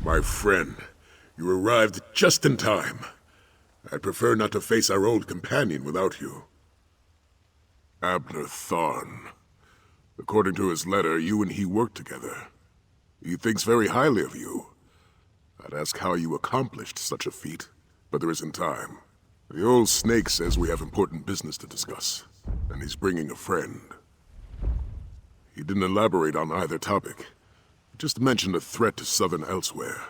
My friend, you arrived just in time. I'd prefer not to face our old companion without you. Abner Tharn. According to his letter, you and he worked together. He thinks very highly of you. I'd ask how you accomplished such a feat, but there isn't time. The old snake says we have important business to discuss, and he's bringing a friend. He didn't elaborate on either topic. He just mentioned a threat to Southern Elsewhere.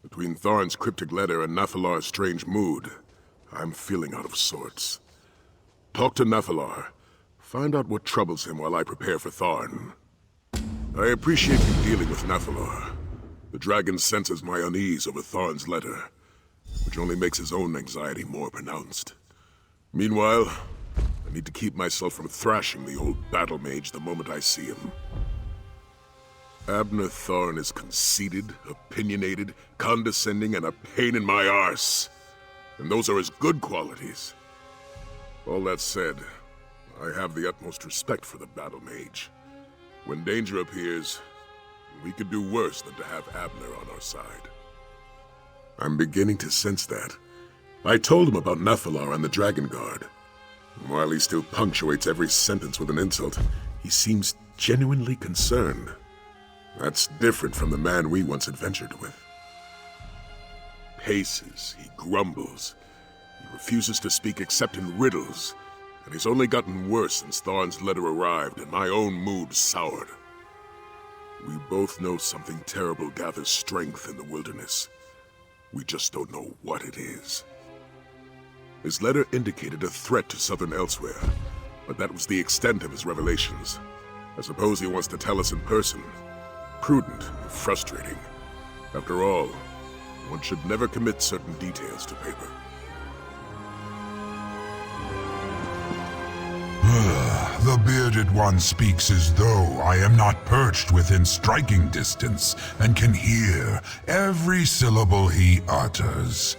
Between Tharn's cryptic letter and Naphalar's strange mood, I'm feeling out of sorts. Talk to Naphalar. Find out what troubles him while I prepare for Tharn. I appreciate you dealing with Naphalar. The dragon senses my unease over Tharn's letter, which only makes his own anxiety more pronounced. Meanwhile, I need to keep myself from thrashing the old battle mage the moment I see him. Abner Tharn is conceited, opinionated, condescending, and a pain in my arse. And those are his good qualities. All that said, I have the utmost respect for the battle mage. When danger appears, we could do worse than to have Abner on our side. I'm beginning to sense that. I told him about Naphalar and the Dragon Guard. While he still punctuates every sentence with an insult, he seems genuinely concerned. That's different from the man we once adventured with. Paces, he grumbles. He refuses to speak except in riddles, and he's only gotten worse since Tharn's letter arrived and my own mood soured. We both know something terrible gathers strength in the wilderness. We just don't know what it is. His letter indicated a threat to Southern Elsewhere, but that was the extent of his revelations. I suppose he wants to tell us in person. Prudent and frustrating. After all, one should never commit certain details to paper. The bearded one speaks as though I am not perched within striking distance and can hear every syllable he utters.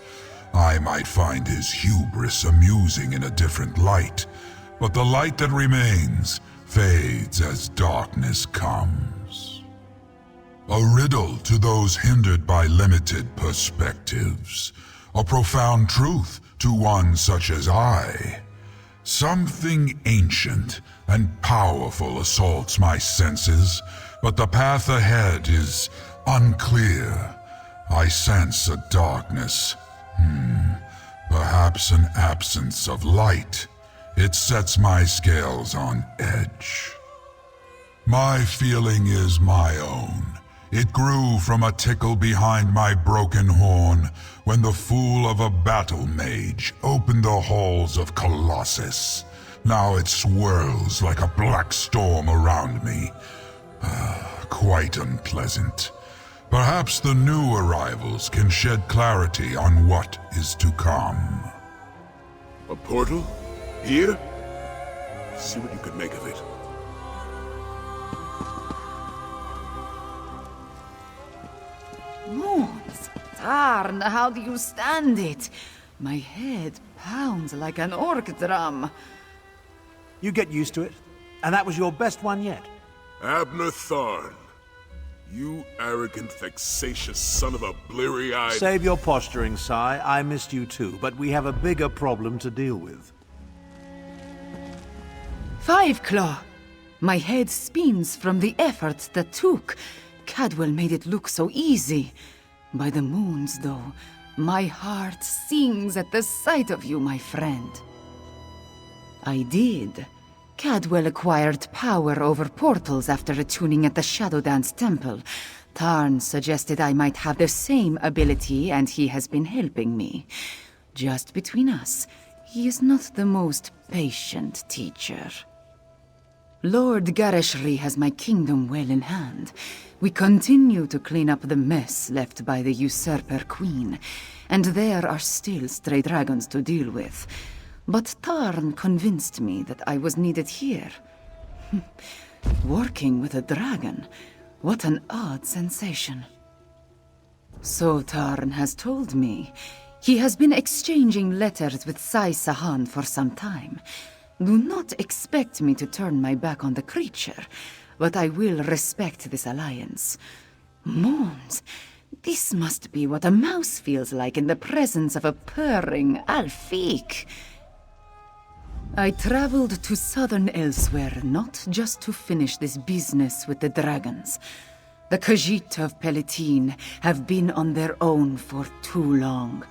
I might find his hubris amusing in a different light, but the light that remains fades as darkness comes. A riddle to those hindered by limited perspectives. A profound truth to one such as I. Something ancient and powerful assaults my senses, but the path ahead is unclear. I sense a darkness. Perhaps an absence of light. It sets my scales on edge. My feeling is my own. It grew from a tickle behind my broken horn when the fool of a battle mage opened the halls of Colossus. Now it swirls like a black storm around me. Quite unpleasant. Perhaps the new arrivals can shed clarity on what is to come. A portal? Here? See what you can make of it. Moons, Tarn, how do you stand it? My head pounds like an orc drum. You get used to it. And that was your best one yet. Abner Tharn. You arrogant, vexatious son of a bleary-eyed... Save your posturing, Sai. I missed you too, but we have a bigger problem to deal with. Five Claw. My head spins from the effort that took. Cadwell made it look so easy. By the moons, though, my heart sings at the sight of you, my friend. I did. Cadwell acquired power over portals after attuning at the Shadow Dance Temple. Tarn suggested I might have the same ability, and he has been helping me. Just between us, he is not the most patient teacher. Lord Gareshri has my kingdom well in hand. We continue to clean up the mess left by the usurper queen, and there are still stray dragons to deal with. But Tarn convinced me that I was needed here. Working with a dragon, what an odd sensation. So Tarn has told me. He has been exchanging letters with Sai Sahan for some time. Do not expect me to turn my back on the creature, but I will respect this alliance. Moons, This must be what a mouse feels like in the presence of a purring Alfiq. I traveled to southern Elsewhere not just to finish this business with the dragons. The Khajiit of Palatine have been on their own for too long.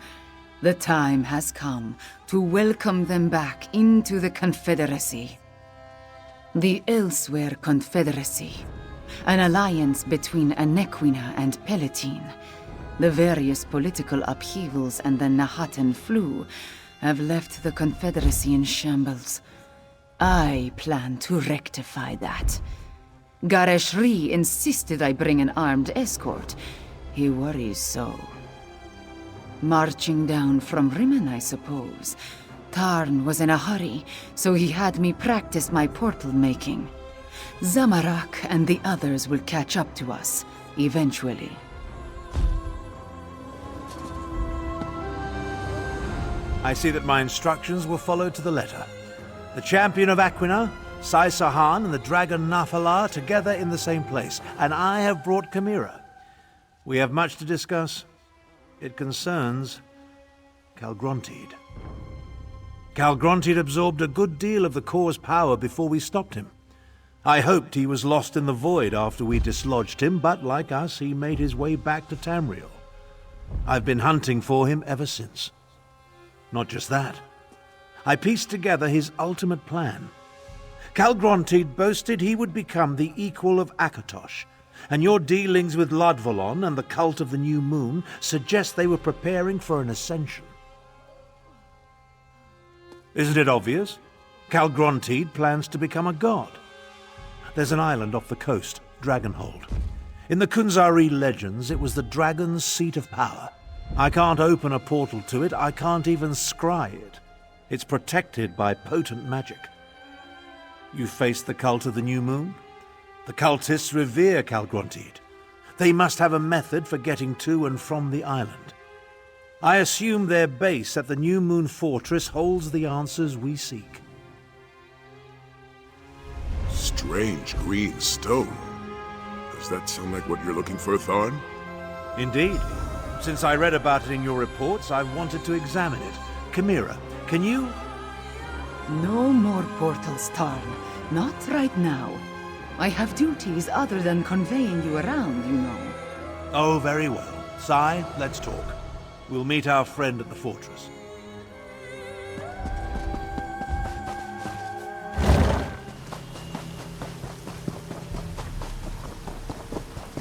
The time has come to welcome them back into the Confederacy. The Elsewhere Confederacy, an alliance between Anequina and Palatine. The various political upheavals and the Nahatan flu have left the Confederacy in shambles. I plan to rectify that. Gareshri insisted I bring an armed escort. He worries so. Marching down from Rimmon, I suppose. Tarn was in a hurry, so he had me practice my portal making. Zamarak and the others will catch up to us, eventually. I see that my instructions were followed to the letter. The champion of Aquina, Sai Sahan, and the dragon Nafala together in the same place, and I have brought Chimera. We have much to discuss. It concerns Kaalgrontiid. Kaalgrontiid absorbed a good deal of the Core's power before we stopped him. I hoped he was lost in the void after we dislodged him, but like us, he made his way back to Tamriel. I've been hunting for him ever since. Not just that. I pieced together his ultimate plan. Kaalgrontiid boasted he would become the equal of Akatosh, and your dealings with Ladvolon and the cult of the New Moon suggest they were preparing for an ascension. Isn't it obvious? Kaalgrontiid plans to become a god. There's an island off the coast, Dragonhold. In the Kunzari legends, it was the dragon's seat of power. I can't open a portal to it, I can't even scry it. It's protected by potent magic. You face the cult of the New Moon? The cultists revere Kaalgrontiid. They must have a method for getting to and from the island. I assume their base at the New Moon Fortress holds the answers we seek. Strange green stone. Does that sound like what you're looking for, Tharn? Indeed. Since I read about it in your reports, I've wanted to examine it. Chimera, can you... No more portals, Tarn. Not right now. I have duties other than conveying you around, you know. Oh, very well. Sai, let's talk. We'll meet our friend at the fortress.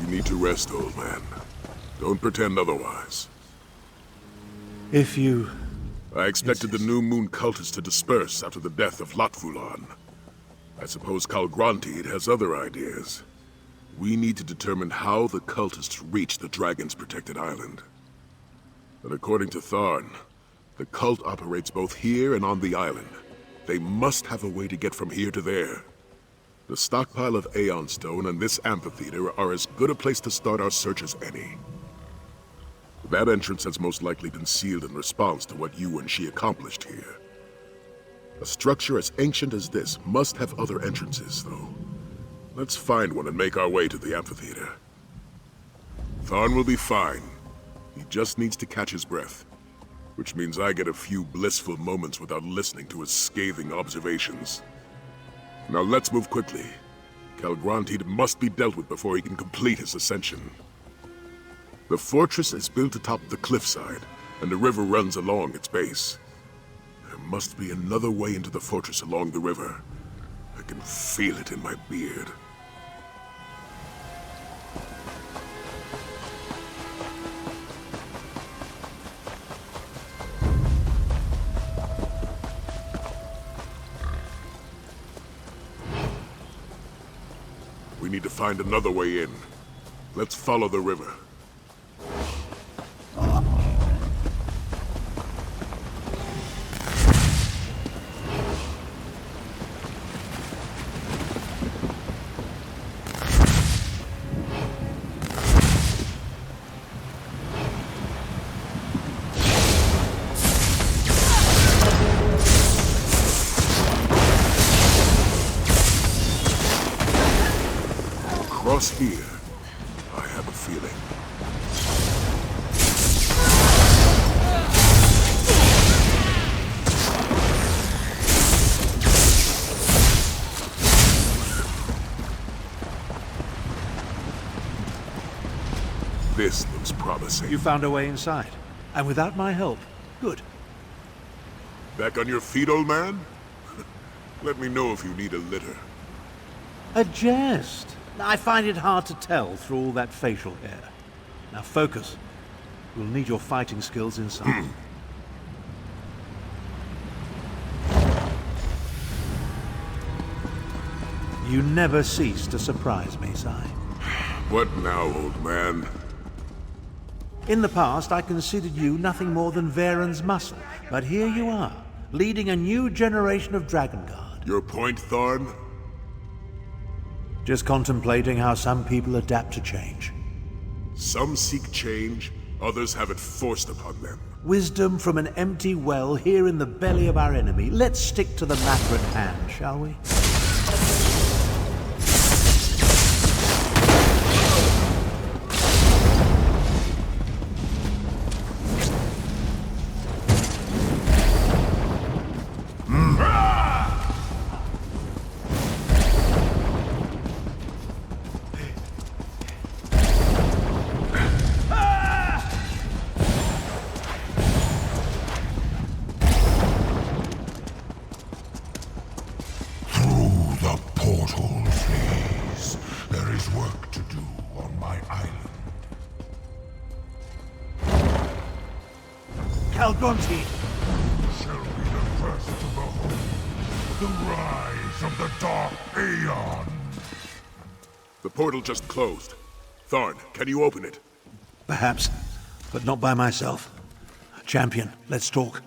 You need to rest, old man. Don't pretend otherwise. If you... I expected the New Moon cultists to disperse after the death of Latvulan. I suppose Kaalgrontiid has other ideas. We need to determine how the cultists reach the Dragon's protected island. But according to Tharn, the cult operates both here and on the island. They must have a way to get from here to there. The stockpile of Aeon stone and this amphitheater are as good a place to start our search as any. That entrance has most likely been sealed in response to what you and she accomplished here. A structure as ancient as this must have other entrances, though. Let's find one and make our way to the amphitheater. Tharn will be fine. He just needs to catch his breath. Which means I get a few blissful moments without listening to his scathing observations. Now let's move quickly. Kaalgrontiid must be dealt with before he can complete his ascension. The fortress is built atop the cliffside, and the river runs along its base. There must be another way into the fortress along the river. I can feel it in my beard. We need to find another way in. Let's follow the river. Across here, I have a feeling. sounds promising. You found a way inside, and without my help. Good. Back on your feet, old man? Let me know if you need a litter. A jest. I find it hard to tell through all that facial hair. Now focus. We'll need your fighting skills inside. You never cease to surprise me, Sai. What now, old man? In the past, I considered you nothing more than Varen's muscle, but here you are, leading a new generation of Dragonguard. Your point, Thorn? Just contemplating how some people adapt to change. Some seek change, others have it forced upon them. Wisdom from an empty well here in the belly of our enemy. Let's stick to the matter at hand, shall we? Kaalgrontiid! Shall be the first to behold the rise of the Dark Aeon. The portal just closed. Thorn, can you open it? Perhaps, but not by myself. Champion, let's talk.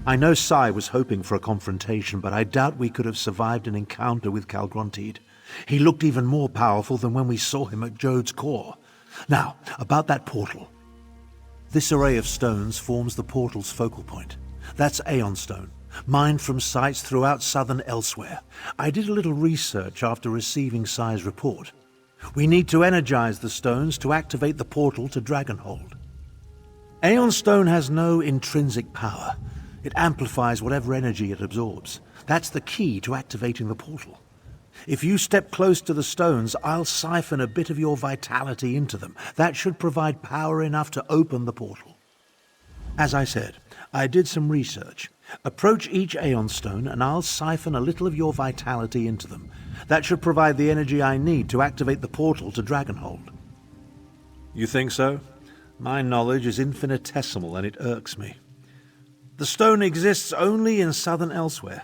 I know Sai was hoping for a confrontation, but I doubt we could have survived an encounter with Kaalgrontiid. He looked even more powerful than when we saw him at Jode's core. Now, about that portal. This array of stones forms the portal's focal point. That's Aeon stone, mined from sites throughout southern Elsewhere. I did a little research after receiving Sai's report. We need to energize the stones to activate the portal to Dragonhold. Aeon stone has no intrinsic power. It amplifies whatever energy it absorbs. That's the key to activating the portal. If you step close to the stones, I'll siphon a bit of your vitality into them. That should provide power enough to open the portal. As I said, I did some research. Approach each Aeon stone and I'll siphon a little of your vitality into them. That should provide the energy I need to activate the portal to Dragonhold. You think so? My knowledge is infinitesimal and it irks me. The stone exists only in southern Elsewhere.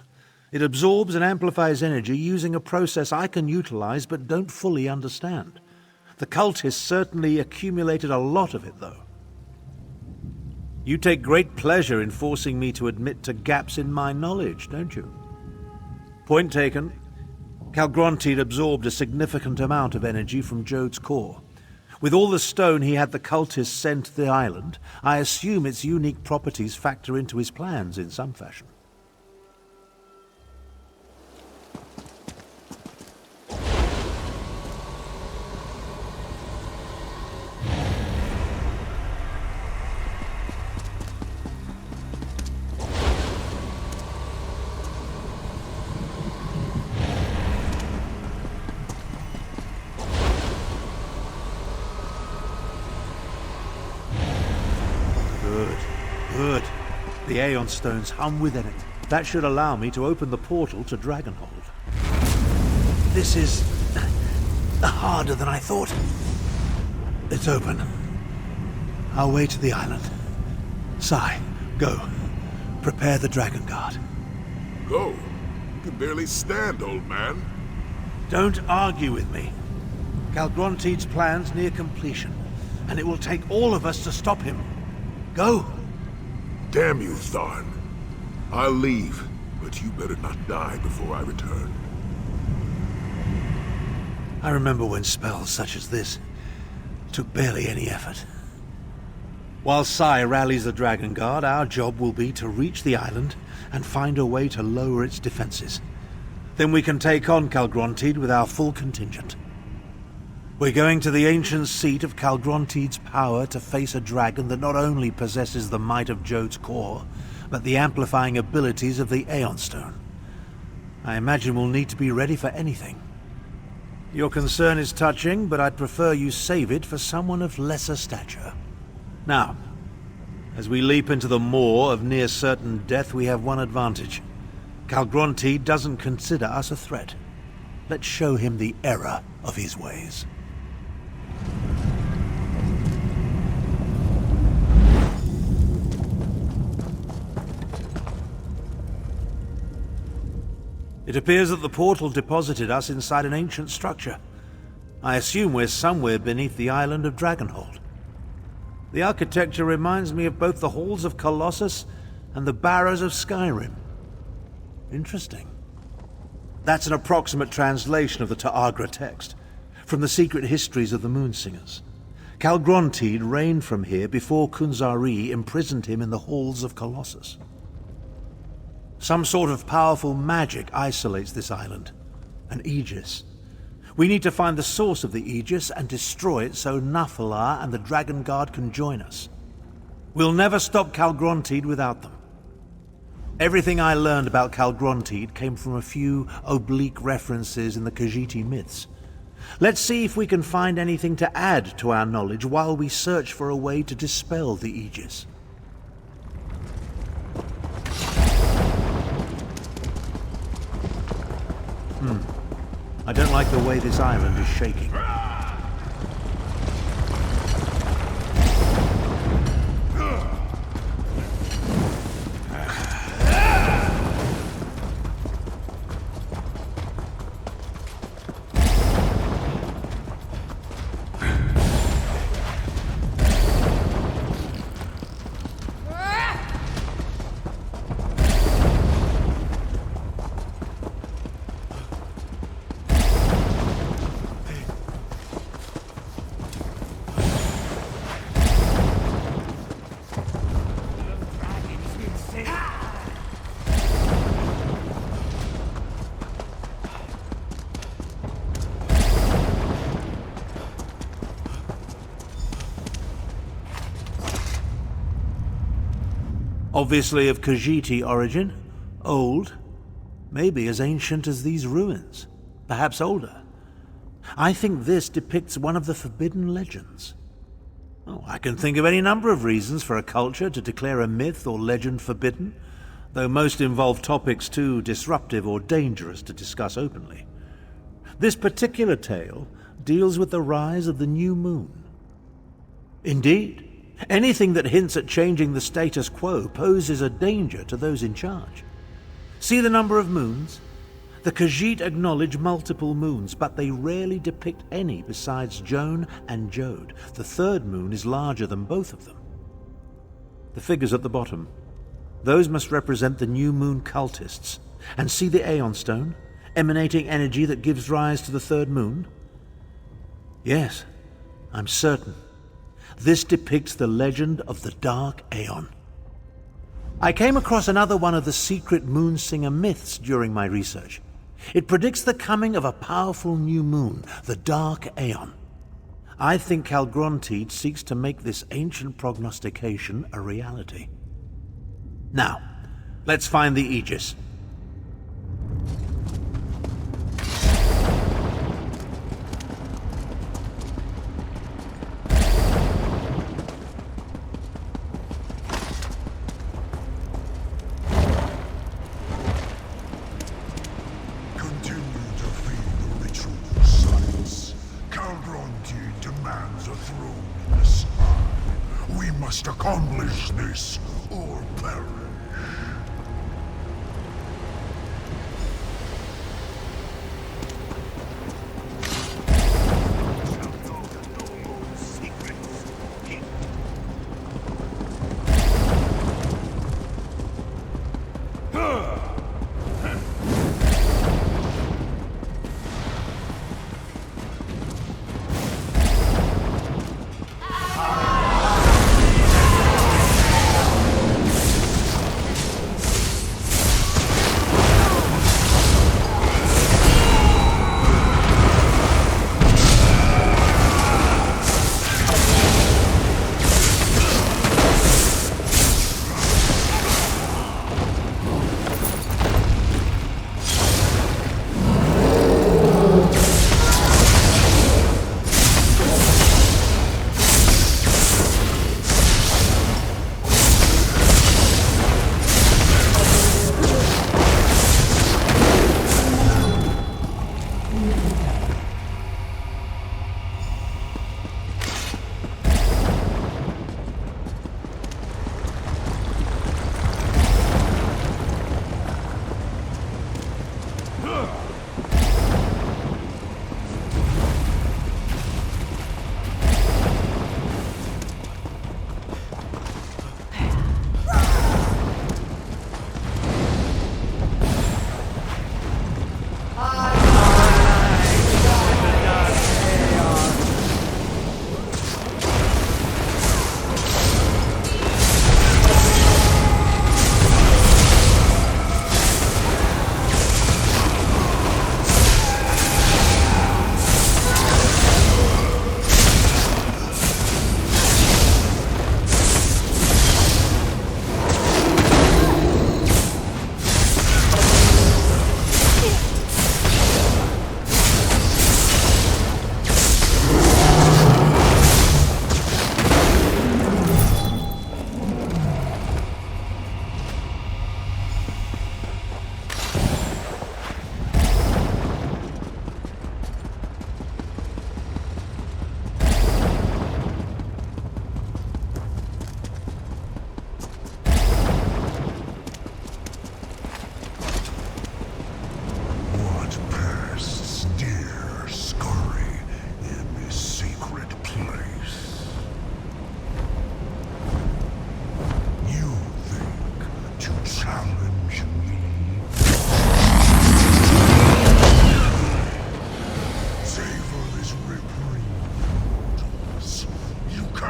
It absorbs and amplifies energy using a process I can utilize but don't fully understand. The cultists certainly accumulated a lot of it, though. You take great pleasure in forcing me to admit to gaps in my knowledge, don't you? Point taken. Kaalgrontiid absorbed a significant amount of energy from Jode's core. With all the stone he had the cultists send to the island, I assume its unique properties factor into his plans in some fashion. Good. The Aeon stones hum with energy. That should allow me to open the portal to Dragonhold. This is harder than I thought. It's open. Our way to the island. Sai, go. Prepare the Dragonguard. Go? You can barely stand, old man. Don't argue with me. Kaalgrontiid's plan's near completion, and it will take all of us to stop him. Go! Damn you, Thorn. I'll leave, but you better not die before I return. I remember when spells such as this took barely any effort. While Sai rallies the Dragonguard, our job will be to reach the island and find a way to lower its defenses. Then we can take on Kaalgrontiid with our full contingent. We're going to the ancient seat of Kaalgrontiid's power to face a dragon that not only possesses the might of Jode's core, but the amplifying abilities of the Aeon Stone. I imagine we'll need to be ready for anything. Your concern is touching, but I'd prefer you save it for someone of lesser stature. Now, as we leap into the maw of near-certain death, we have one advantage. Kaalgrontiid doesn't consider us a threat. Let's show him the error of his ways. It appears that the portal deposited us inside an ancient structure. I assume we're somewhere beneath the island of Dragonhold. The architecture reminds me of both the halls of Colossus and the barrows of Skyrim. Interesting. That's an approximate translation of the Ta'agra text, from the secret histories of the Moonsingers. Kaalgrontiid reigned from here before Kunzari imprisoned him in the halls of Colossus. Some sort of powerful magic isolates this island, an Aegis. We need to find the source of the Aegis and destroy it so Nafalar and the Dragon Guard can join us. We'll never stop Kaalgrontiid without them. Everything I learned about Kaalgrontiid came from a few oblique references in the Khajiit myths. Let's see if we can find anything to add to our knowledge while we search for a way to dispel the Aegis. I don't like the way this island is shaking. Obviously of Khajiit origin, old, maybe as ancient as these ruins, perhaps older. I think this depicts one of the forbidden legends. Oh, I can think of any number of reasons for a culture to declare a myth or legend forbidden, though most involve topics too disruptive or dangerous to discuss openly. This particular tale deals with the rise of the new moon. Indeed, anything that hints at changing the status quo poses a danger to those in charge. See the number of moons? The Khajiit acknowledge multiple moons, but they rarely depict any besides Joan and Jode. The third moon is larger than both of them. The figures at the bottom. Those must represent the new moon cultists. And see the Aeon stone, emanating energy that gives rise to the third moon? Yes, I'm certain. This depicts the legend of the Dark Aeon. I came across another one of the secret Moonsinger myths during my research. It predicts the coming of a powerful new moon, the Dark Aeon. I think Kaalgrontiid seeks to make this ancient prognostication a reality. Now, let's find the Aegis. Accomplish this or perish.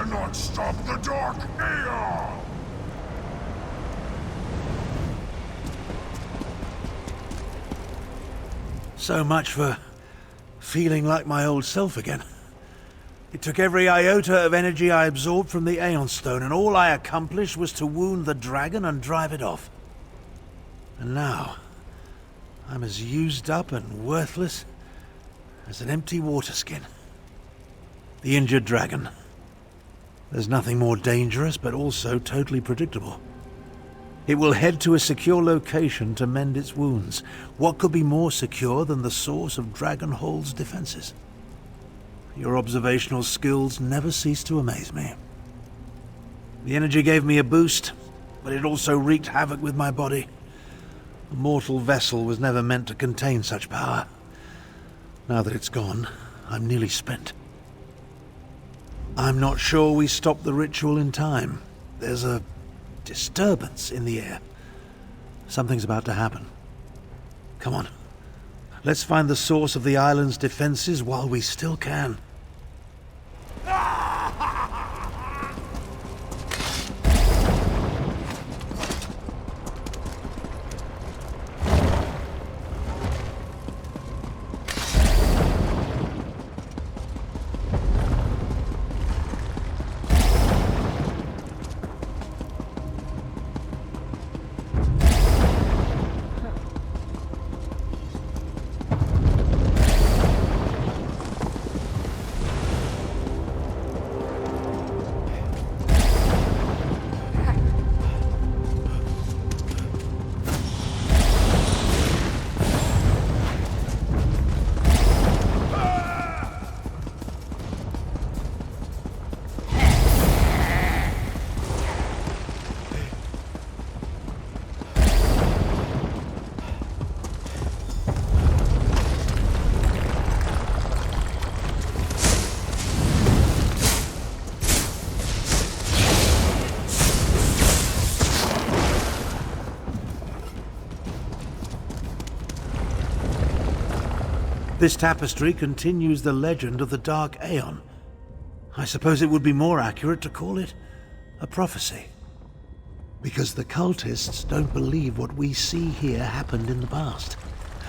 cannot stop the Dark Aeon! So much for feeling like my old self again. It took every iota of energy I absorbed from the Aeon Stone, and all I accomplished was to wound the dragon and drive it off. And now, I'm as used up and worthless as an empty water skin. The injured dragon. There's nothing more dangerous, but also totally predictable. It will head to a secure location to mend its wounds. What could be more secure than the source of Dragonhold's defenses? Your observational skills never cease to amaze me. The energy gave me a boost, but it also wreaked havoc with my body. A mortal vessel was never meant to contain such power. Now that it's gone, I'm nearly spent. I'm not sure we stopped the ritual in time. There's a disturbance in the air. Something's about to happen. Come on. Let's find the source of the island's defenses while we still can. This tapestry continues the legend of the Dark Aeon. I suppose it would be more accurate to call it a prophecy. Because the cultists don't believe what we see here happened in the past.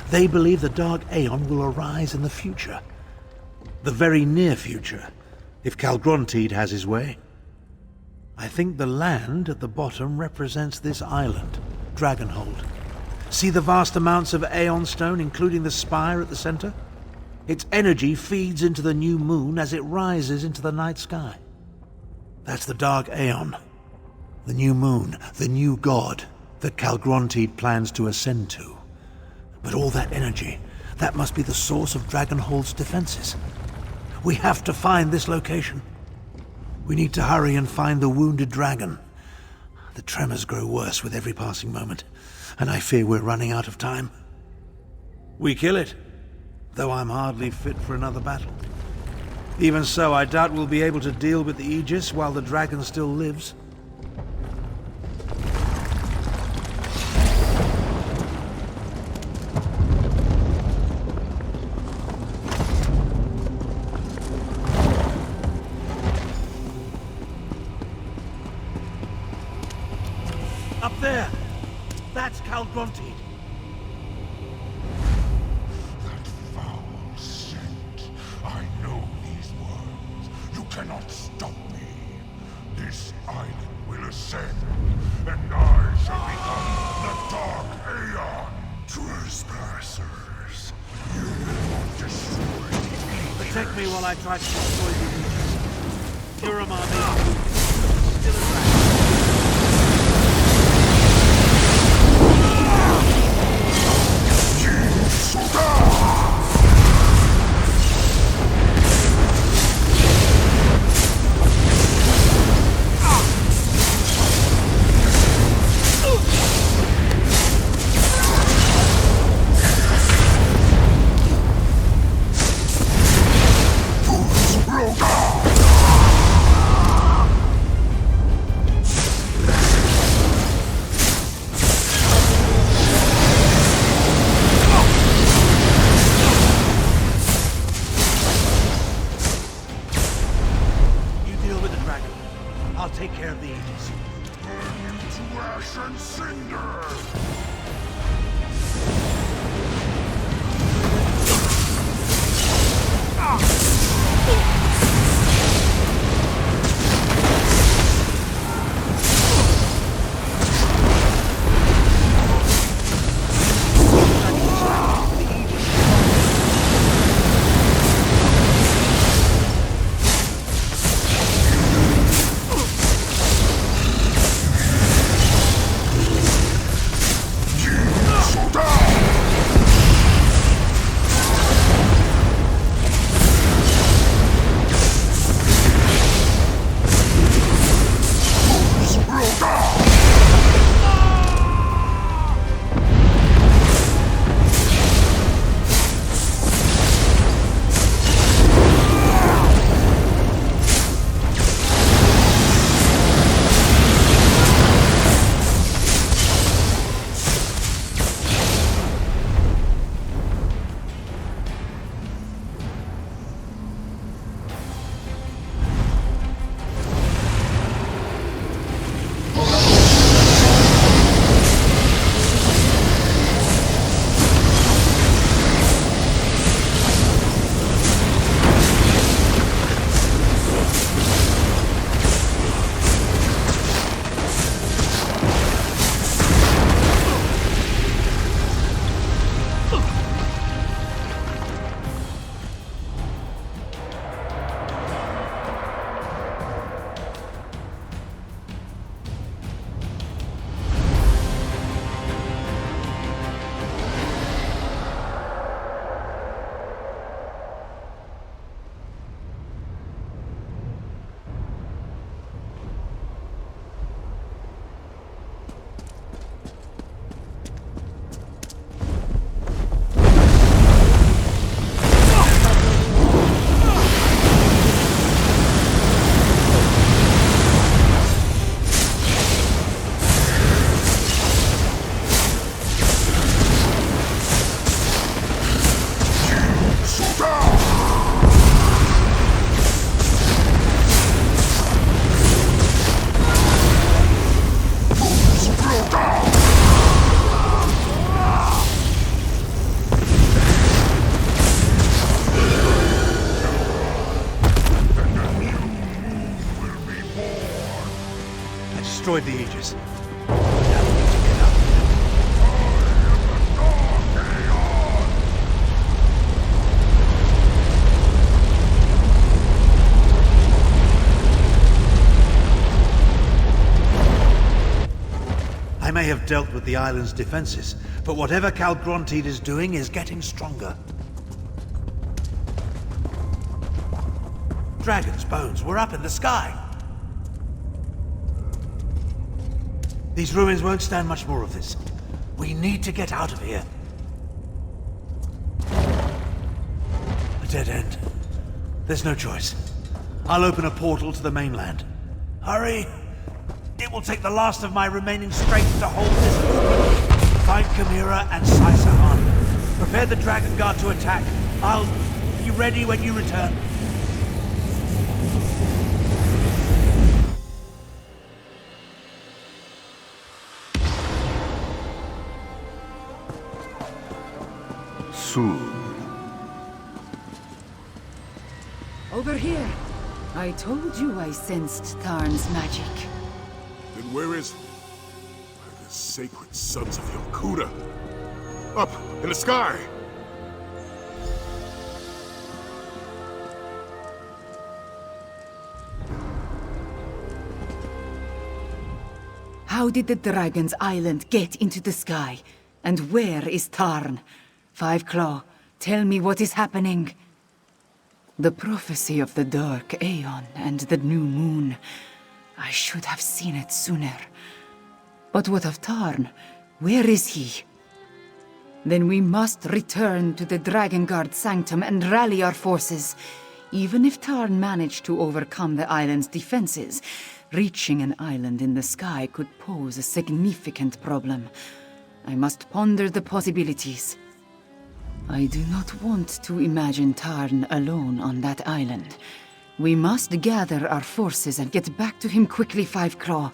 They believe the Dark Aeon will arise in the future. The very near future, if Kaalgrontiid has his way. I think the land at the bottom represents this island, Dragonhold. See the vast amounts of Aeon stone, including the spire at the center? Its energy feeds into the new moon as it rises into the night sky. That's the Dark Aeon. The new moon, the new god that Kaalgrontiid plans to ascend to. But all that energy, that must be the source of Dragonhold's defenses. We have to find this location. We need to hurry and find the wounded dragon. The tremors grow worse with every passing moment, and I fear we're running out of time. We kill it, though I'm hardly fit for another battle. Even so, I doubt we'll be able to deal with the Aegis while the dragon still lives. Up there! That's Kaalgrontiid. That foul scent. I know these words. You cannot stop me. This island will ascend, and I shall become the Dark Aeon. Trespassers, you will not destroy me. Protect me while I try to destroy the Aegis. Kiramami, still a dragon. I'll take care of the Aegis. Burn you to ash and cinder! Destroyed the Aegis. Now we need to get out. I may have dealt with the island's defenses, but whatever Kaalgrontiid is doing is getting stronger. Dragon's bones were up in the sky. These ruins won't stand much more of this. We need to get out of here. A dead end. There's no choice. I'll open a portal to the mainland. Hurry! It will take the last of my remaining strength to hold this movement. Find Chimera and Saisahan. Prepare the Dragon Guard to attack. I'll be ready when you return. Over here. I told you I sensed Tarn's magic. Then where is... Where are the sacred sons of Yokuda? Up, in the sky! How did the Dragon's Island get into the sky? And where is Tarn? Five Claw, tell me what is happening. The prophecy of the dark Aeon and the new moon. I should have seen it sooner. But what of Tarn? Where is he? Then we must return to the Dragon Guard Sanctum and rally our forces. Even if Tarn managed to overcome the island's defenses, reaching an island in the sky could pose a significant problem. I must ponder the possibilities. I do not want to imagine Tarn alone on that island. We must gather our forces and get back to him quickly, Five Claw.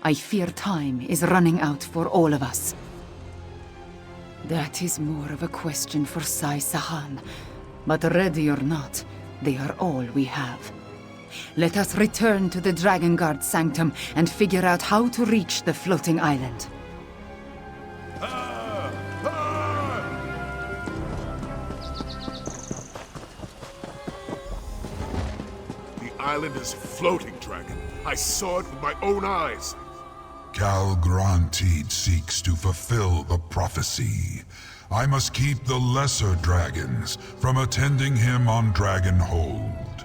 I fear time is running out for all of us. That is more of a question for Sai Sahan. But ready or not, they are all we have. Let us return to the Dragon Guard Sanctum and figure out how to reach the floating island. The island is floating, Dragon. I saw it with my own eyes. Kaalgrontiid seeks to fulfill the prophecy. I must keep the lesser dragons from attending him on Dragonhold.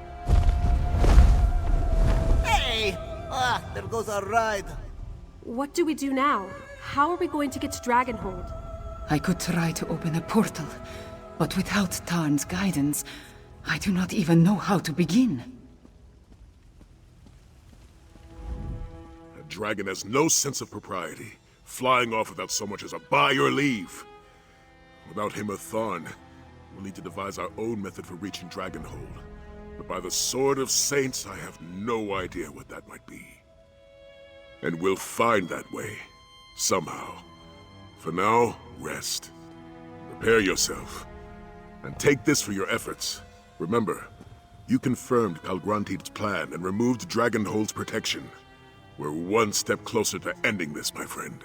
Hey! There goes our ride. What do we do now? How are we going to get to Dragonhold? I could try to open a portal, but without Tarn's guidance, I do not even know how to begin. A dragon has no sense of propriety, flying off without so much as a by your leave. Without him or Tharn, we'll need to devise our own method for reaching Dragonhold. But by the Sword of Saints, I have no idea what that might be. And we'll find that way, somehow. For now, rest. Prepare yourself. And take this for your efforts. Remember, you confirmed Kaalgrontiid's plan and removed Dragonhold's protection. We're one step closer to ending this, my friend.